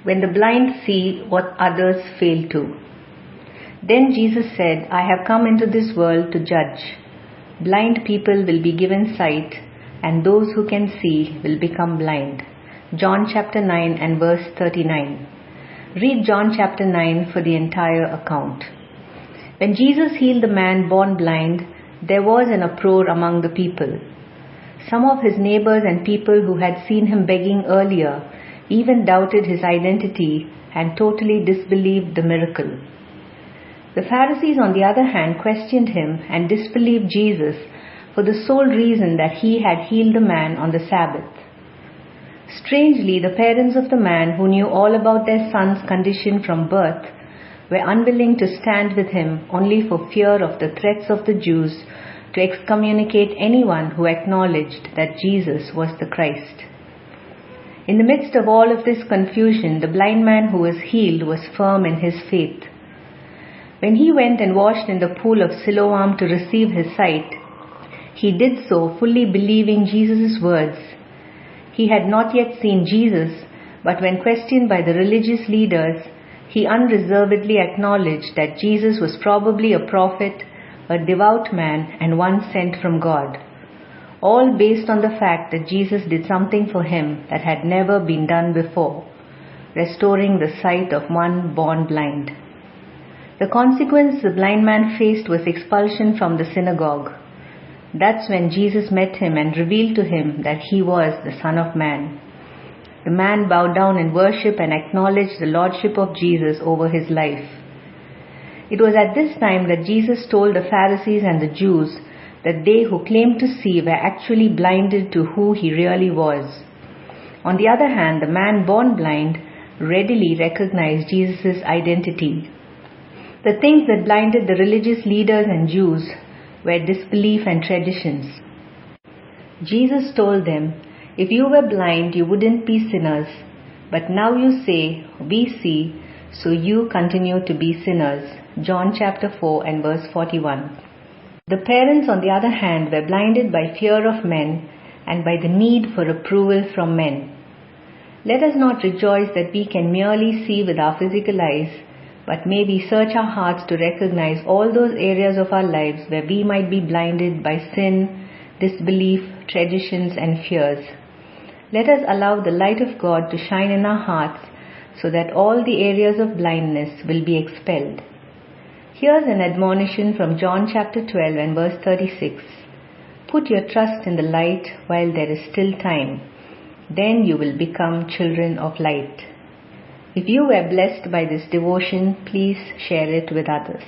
when the blind see what others fail to. Then Jesus said, I have come into this world to judge. Blind people will be given sight, and those who can see will become blind. John chapter 9 and verse 39. Read John chapter 9 for the entire account. When Jesus healed the man born blind, there was an uproar among the people. Some of his neighbors and people who had seen him begging earlier even doubted his identity and totally disbelieved the miracle. The Pharisees, on the other hand, questioned him and disbelieved Jesus for the sole reason that he had healed the man on the Sabbath. Strangely, the parents of the man, who knew all about their son's condition from birth, were unwilling to stand with him only for fear of the threats of the Jews to excommunicate anyone who acknowledged that Jesus was the Christ. In the midst of all of this confusion, the blind man who was healed was firm in his faith. When he went and washed in the pool of Siloam to receive his sight, he did so fully believing Jesus' words. He had not yet seen Jesus, but when questioned by the religious leaders, he unreservedly acknowledged that Jesus was probably a prophet, a devout man, and one sent from God, all based on the fact that Jesus did something for him that had never been done before, restoring the sight of one born blind. The consequence the blind man faced was expulsion from the synagogue. That's when Jesus met him and revealed to him that he was the Son of Man. The man bowed down in worship and acknowledged the lordship of Jesus over his life. It was at this time that Jesus told the Pharisees and the Jews that they who claimed to see were actually blinded to who he really was. On the other hand, the man born blind readily recognized Jesus' identity. The things that blinded the religious leaders and Jews were disbelief and traditions. Jesus told them, if you were blind, you wouldn't be sinners, but now you say, we see, so you continue to be sinners. John chapter 4 and verse 41. The parents, on the other hand, were blinded by fear of men and by the need for approval from men. Let us not rejoice that we can merely see with our physical eyes, but may we search our hearts to recognize all those areas of our lives where we might be blinded by sin, disbelief, traditions, and fears. Let us allow the light of God to shine in our hearts so that all the areas of blindness will be expelled. Here's an admonition from John chapter 12 and verse 36. Put your trust in the light while there is still time. Then you will become children of light. If you were blessed by this devotion, please share it with others.